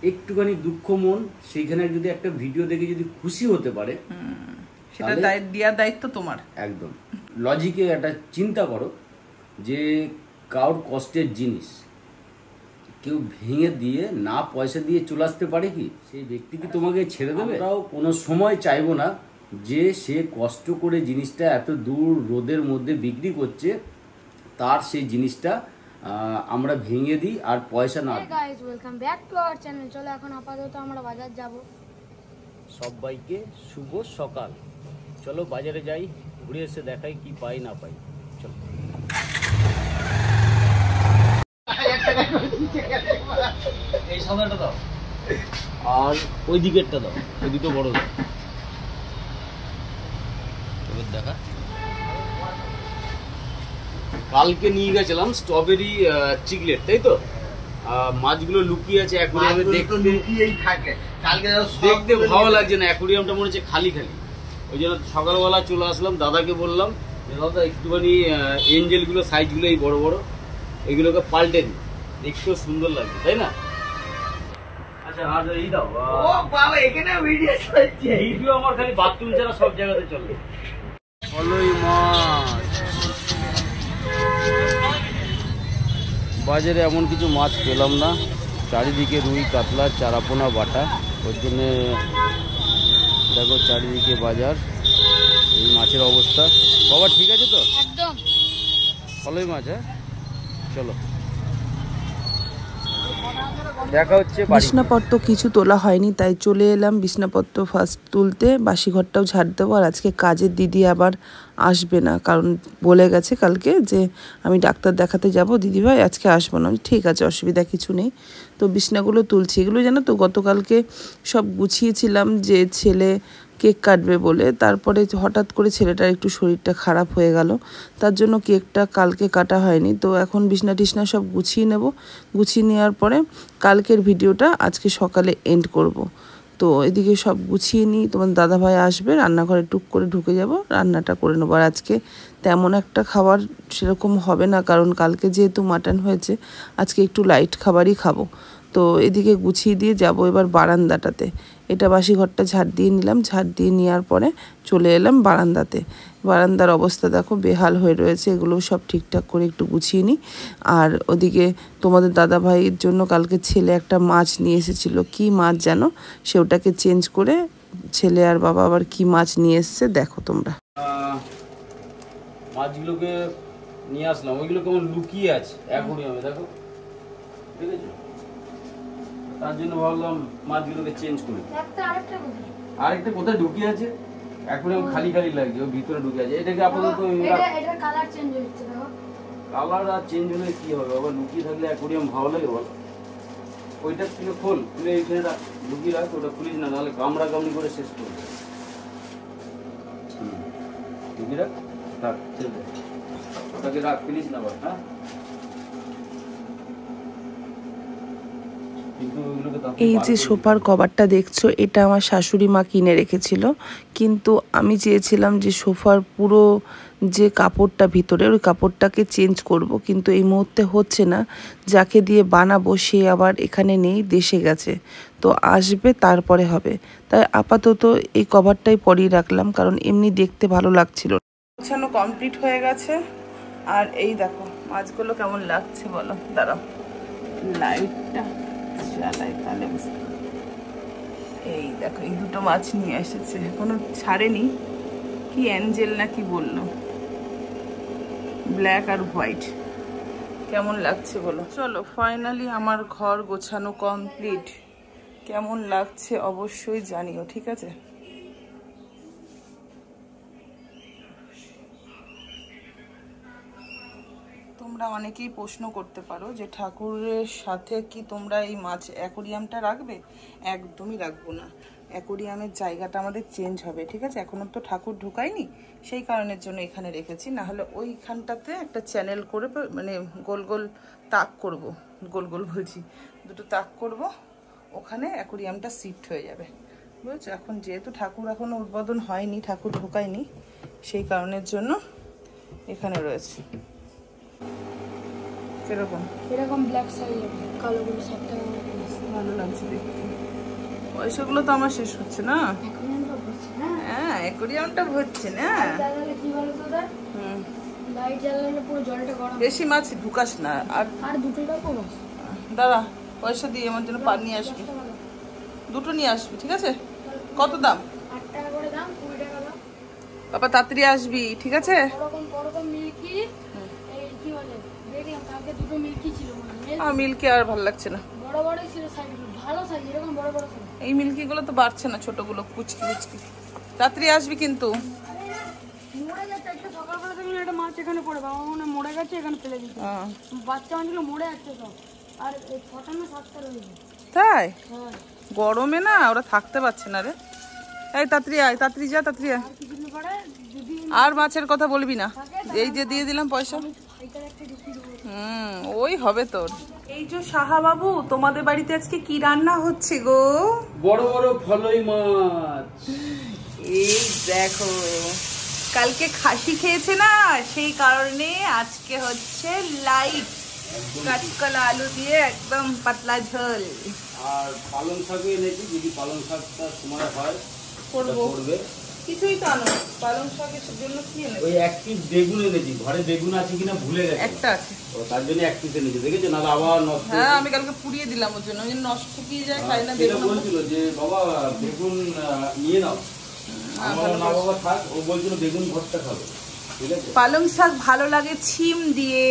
একটুখানি দুঃখ মন সেইখানে যদি একটা ভিডিও দেখে যদি খুশি হতে পারে, সেটা দেওয়ার দায়িত্ব তোমার। একদম লজিকে একটা চিন্তা করো যে কারোর কষ্টের জিনিস কেউ ভেঙে দিয়ে না পয়সা দিয়ে চলে আসতে পারে কি? সেই ব্যক্তি কি তোমাকে ছেড়ে দেবে? আমরাও কোনো সময় চাইবো না যে সে কষ্ট করে জিনিসটা এত দূর রোদের মধ্যে বিক্রি করছে তার সেই জিনিসটা আমরা ভেঙে দিই আর পয়সা না দিই। Guys welcome back to our channel. চলো এখন আপাতত আমরা বাজার যাব। সবাইকে শুভ সকাল। চলো বাজারে যাই, ঘুরে এসে দেখাই কি পাই না পাই। চলো। এই সাদাটা দাও আর ওই দিকেরটা দাও, ওই দুটো বড় দাও। এবার দেখা, কালকে নিয়ে গেছিলাম স্ট্রবেরি চিকলেট, তাই তো? মাছগুলো লুকিয়ে আছে অ্যাকুরিয়ামে, দেখতে ভালো লাগছে না, অ্যাকুরিয়ামটা মনে হচ্ছে খালি খালি। ওই জন্য সকালবেলা চলে আসলাম, দাদাকে বললাম যে দাদা একটুখানি এঞ্জেলগুলো সাইজগুলো এই বড় বড় এগুলোকে পাল্টে দিই, দেখতেও সুন্দর লাগছে, তাই না? আচ্ছা আর এই দাও। ও বাবা, এখানে ভিডিও চলছে। ভিডিও আমার খালি বাথরুম ছাড়া সব জায়গাতে চলে। কলই মাছ বাজারে এমন কিছু মাছ পেলাম না, চারিদিকে রুই কাতলা চারাপোনা বাটা, ওর জন্যে দেখো চারিদিকে বাজার, এই মাছের অবস্থা। বাবা ঠিক আছে তো? একদম ভালোই মাছ। হ্যাঁ চলো দেখা হচ্ছে। বিছনাপত্র কিছু তোলা হয়নি, তাই চলে এলাম বিছনাপত্র ফার্স্ট তুলতে, বাসি ঘরটাও ঝাড় দেবো। আর আজকে কাজের দিদি আবার আসবে না, কারণ বলে গেছে কালকে যে আমি ডাক্তার দেখাতে যাব, দিদিভাই আজকে আসবো না। ঠিক আছে, অসুবিধা কিছু নেই। তো বিছনাগুলো তুলছি। এগুলো জানো তো গতকালকে সব গুছিয়েছিলাম যে ছেলে কেক কাটবে বলে, তারপরে হঠাৎ করে ছেলেটার একটু শরীরটা খারাপ হয়ে গেল, তার জন্য কেকটা কালকে কাটা হয়নি। তো এখন বিছনা টিছনা সব গুছিয়ে নেব, গুছিয়ে নেওয়ার পরে কালকের ভিডিওটা আজকে সকালে এন্ড করব। তো এদিকে সব গুছিয়ে নিই, তোমার দাদাভাই আসবে, রান্নাঘরে টুক করে ঢুকে যাব, রান্নাটা করে নেবো। আর আজকে তেমন একটা খাবার সেরকম হবে না, কারণ কালকে যেহেতু মাটন হয়েছে, আজকে একটু লাইট খাবারই খাবো। তো এদিকে গুছিয়ে দিয়ে যাব এবার বারান্দাটাতে। এটা বাসি ঘরটা ঝাড় দিয়ে নিলাম, ঝাড় দিয়ে নেওয়ার পরে চলে এলাম বারান্দাতে। বারান্দার অবস্থা দেখো বেহাল হয়ে রয়েছে, এগুলো সব ঠিকঠাক করে একটু গুছিয়ে নিই। আর ওদিকে তোমাদের দাদা ভাইয়ের জন্য কালকে ছেলে একটা মাছ নিয়ে এসেছিলো, কি মাছ জানো, সে ওটাকে চেঞ্জ করে ছেলে আর বাবা আবার কি মাছ নিয়ে এসছে দেখো তোমরা। মাছগুলোকে নিয়ে আসলাম, ওইগুলো কেমন লুকিয়ে আছে অ্যাকুরিয়ামে, দেখো ঠিক আছে? তার জন্য ভাবলাম মাছগুলোকে চেঞ্জ করি। আরেকটা কোথায় ঢুকিয়ে আছে, অ্যাকুরিয়াম খালি খালি লাগছে, ওর ভিতরে ঢুকে আছে। এটাকে আপাতত এটা কালার চেঞ্জ হচ্ছে, দেখো কালার আর চেঞ্জ হলে কি হবে, আবার লুকিয়ে থাকলে অ্যাকুরিয়াম ভালো লাগে বল? ওইটা তুলে খোল, তুলে এইখানে লুকিয়ে রাখ, ওটা খুলিস না, নাহলে কামড়া কামড়ি করে শেষ করবে। লুকিয়ে রাখ, থাক ছেড়ে দে, ওটাকে রাখ, ফেলিস না আবার। হ্যাঁ এই যে সোফার কভারটা দেখছো, এটা আমার শাশুড়ি মা কিনে রেখেছিল, কিন্তু আমি চেয়েছিলাম যে সোফার পুরো যে কাপড়টা ভিতরে, ওই কাপড়টাকে চেঞ্জ করব, কিন্তু এই মুহূর্তে হচ্ছে না। যাকে দিয়ে বানাবো সে আবার এখানে নেই, দেশে গেছে, তো আসবে তারপরে হবে। তাই আপাতত এই কভারটাই পরিয়ে রাখলাম, কারণ এমনি দেখতে ভালো লাগছিল। গোছানো কমপ্লিট হয়ে গেছে। আর এই দেখো মাছগুলো কেমন লাগছে বলো, দাঁড়াও লাইটটা জ্বালাই তাহলে বুঝতে। এই দেখো এই দুটো মাছ নিয়ে এসেছে, কোনো ছাড়েনি, কি অ্যাঞ্জেল না কি বললো, ব্ল্যাক আর হোয়াইট। কেমন লাগছে বলো? চলো ফাইনালি আমার ঘর গোছানো কমপ্লিট। কেমন লাগছে অবশ্যই জানিও, ঠিক আছে? তোমরা অনেকেই প্রশ্ন করতে পারো যে ঠাকুরের সাথে কি তোমরা এই মাছ অ্যাকোরিয়ামটা রাখবে? একদমই রাখবো না, অ্যাকোরিয়ামের জায়গাটা আমাদের চেঞ্জ হবে, ঠিক আছে? এখনো তো ঠাকুর ঢুকায়নি, সেই কারণের জন্য এখানে রেখেছি। না হলে ওইখানটাতে একটা চ্যানেল করে মানে গোল গোল তাক করব, গোল গোল বলছি, দুটো তাক করব, ওখানে অ্যাকোরিয়ামটা শিফট হয়ে যাবে, বুঝছো? এখন যেহেতু ঠাকুর এখনো উদ্বোধন হয়নি, ঠাকুর ঢুকায়নি, সেই কারণের জন্য এখানে রয়েছে। এরকম এরকম ব্ল্যাক সাইড কালো গুলো সব ভালো লাগছে দেখতে। পয়সাগুলো তো আমার শেষ হচ্ছে না। অ্যাকোয়ারিয়ামটা ভরছে না। হ্যাঁ, অ্যাকোয়ারিয়ামটা ভরছে না। জ্বালালে কি বলো তো দাদা? লাইট জ্বালালে পুরো জলটা গরম। বেশি মাছ ঢুকাস না। আর দুটোটা করো। দাঁড়া, পয়সা দিয়ে আমার জন্য পান নিয়ে আসবি। দুটো নিয়ে আসবি, ঠিক আছে? কত দাম? 8 টাকা করে দাম, 20 টাকা দাম। বাবা তাড়াতাড়ি আসবি, ঠিক আছে? ওরকম মিল্কি, এই কি বলে, দেখলাম কালকে দুটো মিল্কি ছিল মনে হয়। মিল্কি আর ভালো লাগছে না। বড় বড়ই ছিল সাইজ, ভালো সাইজ, এরকম বড় বড় সাইজ। এই মিল্কি গুলো তো বাড়ছে না, ছোটগুলো কুচকি কুচকি। তাড়াতাড়ি আসবি কিন্তু। মরে যাচ্ছে, একটা সকালবেলা দেখলাম একটা মাছ এখানে পড়ে, বাবা মনে মরে গেছে, এখানে ফেলে দিচ্ছে। বাচ্চা মাছগুলো মরে যাচ্ছে সব, আর 6টা না 7টা রয়েছে। তাই? হ্যাঁ, গরমে না ওরা থাকতে পারছে না রে। এই তাড়াতাড়ি আয়, তাড়াতাড়ি যা, তাড়াতাড়ি আয়। আর কিছুদিন পরে যদি আর মাছের কথা বলবি না, এই যে দিয়ে দিলাম পয়সা। ফাইটার একটা ঢুকি দেবো। ওই হবে তোর। এই যে সাহা বাবু, তোমাদের বাড়িতে আজকে কি রান্না হচ্ছে গো? বড় বড় ফলই মাছ। এই দেখো, কালকে খাসি খেয়েছে না, সেই কারণে আজকে হচ্ছে লাইট কাঁচকলা আলু দিয়ে একদম পাতলা ঝোল। আর পালং শাকও এনেছি, যদি পালং শাকটা সময় হয় করবো। করবে। কিছুই তো আনো, পালং শাকের জন্য কি এনেছো? ওই 1 পিস বেগুন এনেছি, ঘরে বেগুন আছে কিনা ভুলে গেছি। একটা আছে, ও তার জন্য 1 পিস এনেছি, দেখেছো না আবার নষ্ট। হ্যাঁ আমি কালকে পুড়িয়ে দিলাম ওর জন্য, ওই জন্য নষ্ট কি যায়, খাই না সেটা বেগুন। বলছিল যে বাবা বেগুন নিয়ে নাও, আমার না বাবা থাক, ও বলছিল বেগুন ভর্তা খাবে। ঠিক আছে, পালং শাক ভালো লাগে ছিম দিয়ে,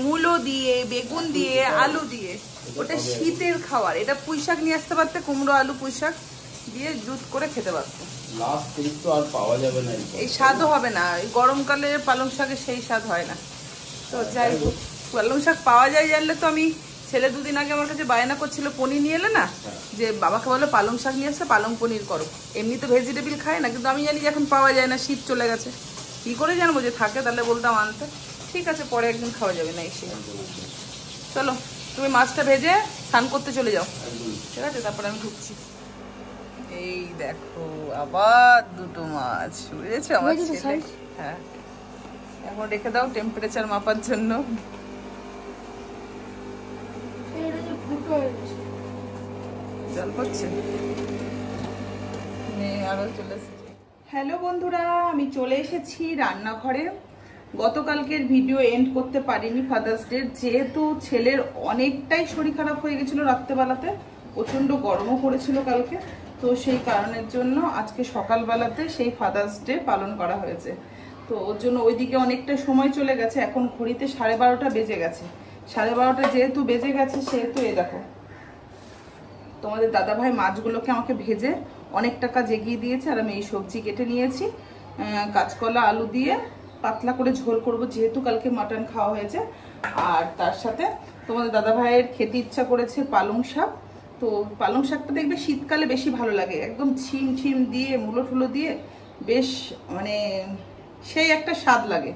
মূলো দিয়ে, বেগুন দিয়ে, আলু দিয়ে। ওটা শীতের খাবার। এটা পুঁই শাক নিয়ে আসতে পারতে, কুমড়ো আলু পুঁই শাক দিয়ে জুত করে খেতে পারতো। লাস্ট টেস্ট তো আর পাওয়া যাবে না। এই স্বাদও হবে না, এই গরমকালে পালং শাকের সেই স্বাদ হয় না। তো যাই হোক, পালং শাক পাওয়া যায় জানলে তো আমি, ছেলে 2 দিন আগে আমার কাছে বায়না করছিল পনির নিয়ে এলে না, যে বাবাকে বলো পালং শাক নিয়ে আসছে, পালং পনির করো। এমনি তো ভেজিটেবিল খায় না, কিন্তু আমি জানি যে এখন পাওয়া যায় না, শীত চলে গেছে। কি করে জানবো যে থাকে, তাহলে বলতাম আনতে। ঠিক আছে, পরে একদিন খাওয়া যাবে না এসে। চলো তুমি মাছটা ভেজে স্নান করতে চলে যাও, ঠিক আছে? তারপরে আমি ঢুকছি। এই দেখো আবার দুটো মাছ, বুঝেছো আমার ছেলে? হ্যাঁ, এখন রেখে দাও টেম্পারেচার মাপার জন্য। জল পড়ছে, আরো চলে এসেছে। হ্যালো বন্ধুরা, আমি চলে এসেছি রান্নাঘরে। গতকালকের ভিডিও এন্ড করতে পারিনি ফাদার্স ডে, যেহেতু ছেলের অনেকটাই শরীর খারাপ হয়ে গেছিল রাত্রেবেলাতে, প্রচণ্ড গরমও পড়েছিল কালকে, তো সেই কারণের জন্য আজকে সকালবেলাতে সেই ফাদার্স ডে পালন করা হয়েছে। তো ওর জন্য ওইদিকে অনেকটা সময় চলে গেছে, এখন ঘড়িতে 12:30 বেজে গেছে। 12:30 যেহেতু বেজে গেছে, সেহেতু এই দেখো তোমাদের দাদাভাই মাছগুলোকে আমাকে ভেজে অনেক টাকা জেগিয়ে দিয়েছে, আর আমি এই সবজি কেটে নিয়েছি। কাঁচকলা আলু দিয়ে পাতলা করে ঝোল করব, যেহেতু কালকে মাটন খাওয়া হয়েছে। আর তার সাথে তোমাদের দাদাভাইয়ের খেতে ইচ্ছা করেছে পালং শাক। তো পালং শাকটা দেখবে শীতকালে বেশি ভালো লাগে, একদম ছিম ছিম দিয়ে মূলো টুলো দিয়ে বেশ মানে সেই একটা স্বাদ লাগে,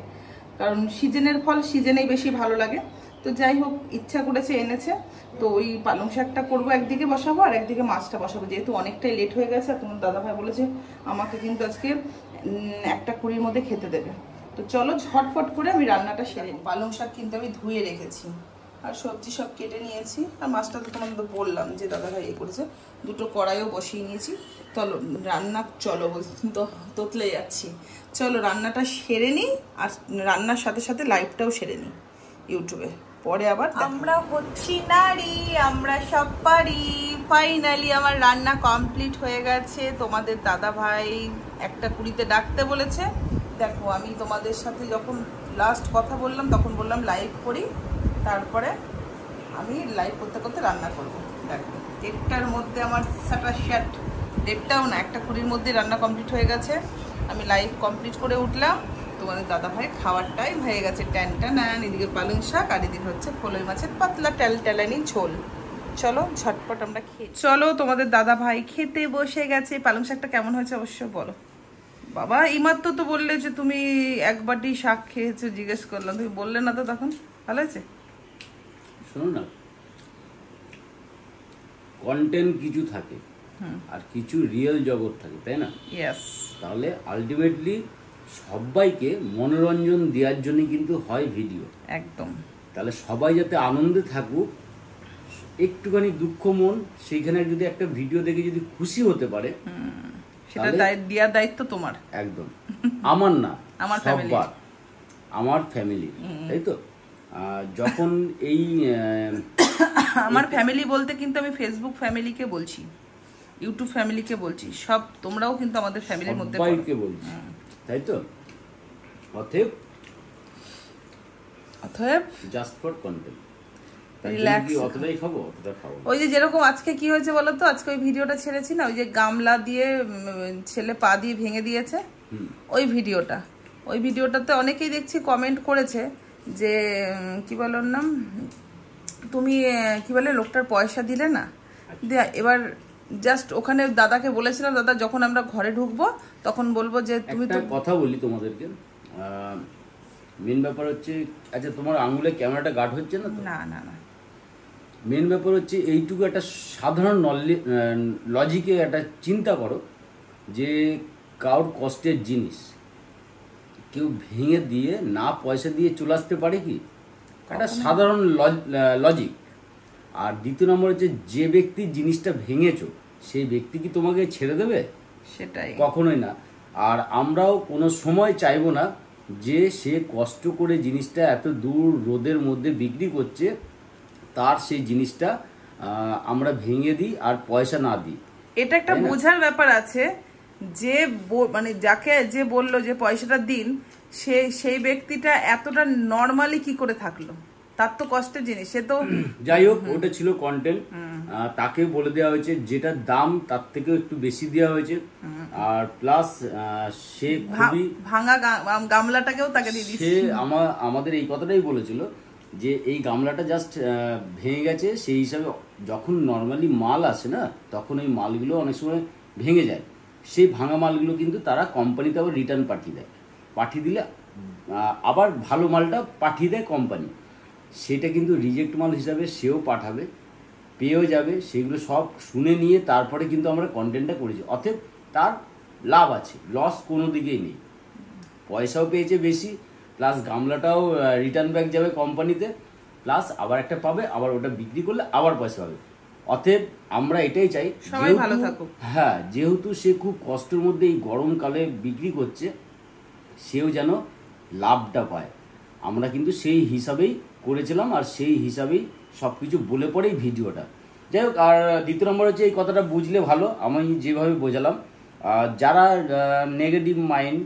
কারণ সিজনের ফল সিজনেই বেশি ভালো লাগে। তো যাই হোক, ইচ্ছা করেছে এনেছে, তো ওই পালং শাকটা করবো, একদিকে বসাবো আর একদিকে মাছটা বসাবো, যেহেতু অনেকটাই লেট হয়ে গেছে। আর তোমার দাদাভাই বলেছে আমাকে কিন্তু আজকে 1:20 মধ্যে খেতে দেবে। তো চলো ঝটফট করে আমি রান্নাটা সেরে নিই। পালং শাক কিন্তু আমি ধুয়ে রেখেছি, আর সবজি সব কেটে নিয়েছি, আর মাছটা তো তোমাদের বললাম যে দাদাভাই এ করেছে। দুটো কড়াইও বসিয়ে নিয়েছি। চলো রান্না, চলো তোতলে যাচ্ছি। চলো রান্নাটা সেরে নিই, আর রান্নার সাথে সাথে লাইভটাও সেরে নিই ইউটিউবে, পরে আবার। আমরা হচ্ছি নারী, আমরা সব পারি। ফাইনালি আমার রান্না কমপ্লিট হয়ে গেছে। তোমাদের দাদাভাই 1:20 ডাকতে বলেছে। দেখো আমি তোমাদের সাথে যখন লাস্ট কথা বললাম, তখন বললাম লাইভ করি, তারপরে আমি লাইভ করতে করতে রান্না করব। দেখো 1:00টার মধ্যে আমার শাটার শাট, 1:30টাও না, 1:20 মধ্যে রান্না কমপ্লিট হয়ে গেছে। আমি লাইভ কমপ্লিট করে উঠলাম, তোমাদের দাদাভাই খাওয়ার টাইম হয়ে গেছে। ট্যানটা এদিকে পালং শাক, আর এদিকে হচ্ছে ফলই মাছের পাতলা টেলটেলানি ঝোল। চলো ঝটপট আমরা খেয়ে, চলো তোমাদের দাদাভাই খেতে বসে গেছে। পালং শাকটা কেমন হয়েছে অবশ্য বলো। বাবা এইমাত্র তো বললে যে তুমি 1 বাটি শাক খেয়েছো, জিজ্ঞেস করলাম, তুমি বললে না তো তখন। ভালো হয়েছে? শোনো না, কন্টেন্ট কিছু থাকে আর কিছু রিয়েল জগৎ থাকে, তাই না? ইয়েস। তাহলে আলটিমেটলি সবাইকে মনোরঞ্জন দেওয়ার জন্য কিন্তু হয় ভিডিও, একদম। তাহলে সবাই যাতে আনন্দে থাকুক, একটুখানি দুঃখ মন সেইখানে যদি একটা ভিডিও দেখে যদি খুশি হতে পারে, সেটা দেওয়ার দায়িত্ব তোমার। একদম আমার না, আমার সবার, আমার ফ্যামিলি, তাই তো? যখন এই আমার ফ্যামিলি বলতে কিন্তু আমি ফেসবুক ফ্যামিলিকে বলছি, ইউটিউব ফ্যামিলিকে বলছি, সব তোমরাও কিন্তু আমাদের ফ্যামিলির মধ্যে সবাইকে বলছি, তাই তো? অতএব জাস্ট ফর কন্টেন্ট, ওই যে যেরকম আজকে কি হয়েছে বলতো, আজকে ওই ভিডিওটা ছেড়েছি না, ওই যে গামলা দিয়ে ছেলে পা দিয়ে ভেঙে দিয়েছে, ওই ভিডিওটাতে অনেকেই দেখছি কমেন্ট করেছে যে কি বলো নাম, তুমি কি বলে লোকটার পয়সা দিলে না, এবার জাস্ট ওখানে দাদাকে বলেছিলাম, দাদা যখন আমরা ঘরে ঢুকবো তখন বলবো যে তুমি তো কথা বলি তোমাদেরকে। মেন ব্যাপার হচ্ছে, আচ্ছা তোমার আঙুলে ক্যামেরাটা গার্ড হচ্ছে না তো? না না না, মেন ব্যাপার হচ্ছে এইটুকু একটা সাধারণ লজিকে একটা চিন্তা করো যে কারোর কষ্টের জিনিস কেউ ভেঙে দিয়ে না পয়সা দিয়ে চলে আসতে পারে কি? একটা সাধারণ লজিক। আর দ্বিতীয় নম্বর হচ্ছে, যে ব্যক্তি জিনিসটা ভেঙেছো সেই ব্যক্তি কি তোমাকে ছেড়ে দেবে? সেটাই কখনোই না। আর আমরাও কোনো সময় চাইবো না যে সে কষ্ট করে জিনিসটা এত দূর রোদের মধ্যে বিক্রি করছে, তার সেই জিনিসটা আমরা ভেঙে দিই আর পয়সা না দিই। এটা একটা বোঝার ব্যাপার আছে যে মানে যাকে যে বললো যে পয়সাটা দিন, সেই ব্যক্তিটা এতটা নর্মালি কি করে থাকলো, তার তো কষ্টের জিনিস, সে তো যাই হোক, ওটা ছিল কন্টেন্ট। তাকে বলে দেওয়া হয়েছে যেটার দাম তার থেকেও একটু বেশি দেওয়া হয়েছে, আর প্লাস সে খুবই ভাঙা গামলাটাকেও তাকে দিয়ে দিয়েছে। সে আমাদের এই কথাটাই বলেছিল যে এই গামলাটা জাস্ট ভেঙে গেছে, সেই হিসাবে যখন নর্মালি মাল আসে না, তখন ওই মালগুলো অনেক সময় ভেঙে যায়, সেই ভাঙা মালগুলো কিন্তু তারা কোম্পানিতে আবার রিটার্ন পাঠিয়ে দেয়, পাঠিয়ে দিলে আবার ভালো মালটা পাঠিয়ে দেয় কোম্পানি, সেটা কিন্তু রিজেক্ট মাল হিসাবে সেও পাঠাবে, পেয়েও যাবে, সেগুলো সব শুনে নিয়ে তারপরে কিন্তু আমরা কন্টেন্টটা করেছি। অতএব তার লাভ আছে, লস কোনো দিকেই নেই, পয়সাও পেয়েছে বেশি, প্লাস গামলাটাও রিটার্ন ব্যাক যাবে কোম্পানিতে, প্লাস আবার একটা পাবে, আবার ওটা বিক্রি করলে আবার পয়সা পাবে। অতএব আমরা এটাই চাই, সবাই ভালো থাকুক। হ্যাঁ, যেহেতু সে খুব কষ্টের মধ্যে এই গরমকালে বিক্রি করছে, সেও যেন লাভটা পায়। আমরা কিন্তু সেই হিসাবেই করেছিলাম, আর সেই হিসাবেই সব কিছু বলে পড়েই ভিডিওটা। যাই হোক, আর দ্বিতীয় নম্বর হচ্ছে, এই কথাটা বুঝলে ভালো, আমি যেভাবে বোঝালাম, যারা নেগেটিভ মাইন্ড,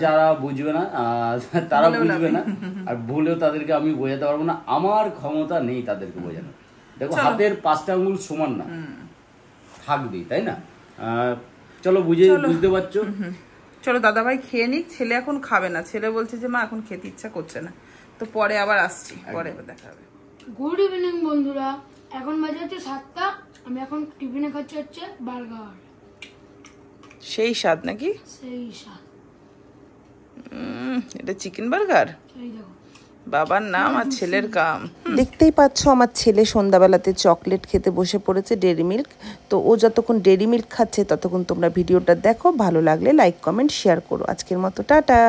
যারা বুঝবে না তারা বুঝবে না, আর ভুলেও তাদেরকে আমি বোঝাতে পারবো না, আমার ক্ষমতা নেই তাদেরকে বোঝানো। দেখো, হাতের 5টা আঙুল সমান না, থাকবেই, তাই না? চলো, বুঝতে পারছো? চলো দাদা ভাই খেয়ে নিক, ছেলে এখন খাবে না, ছেলে বলছে যে মা এখন খেতে ইচ্ছা করছে না, তো পরে আবার আসছি, পরে দেখা হবে। গুড ইভিনিং বন্ধুরা, এখন বাজে হচ্ছে 7টা, আমি এখন টিফিনে খাচ্ছি হচ্ছে বার্গার। সেই স্বাদ নাকি? সেই স্বাদ। এটা চিকেন বার্গার, এই দেখো বাবার নাম আর ছেলের কাম। দেখতেই পাচ্ছ আমার ছেলে সন্ধ্যাবেলাতে চকলেট খেতে বসে পড়েছে, ডেরি মিল্ক। তো ও যতক্ষণ ডেরি মিল্ক খাচ্ছে ততক্ষণ তোমরা ভিডিওটা দেখো, ভালো লাগলে লাইক কমেন্ট শেয়ার করো। আজকের মতো টাটা।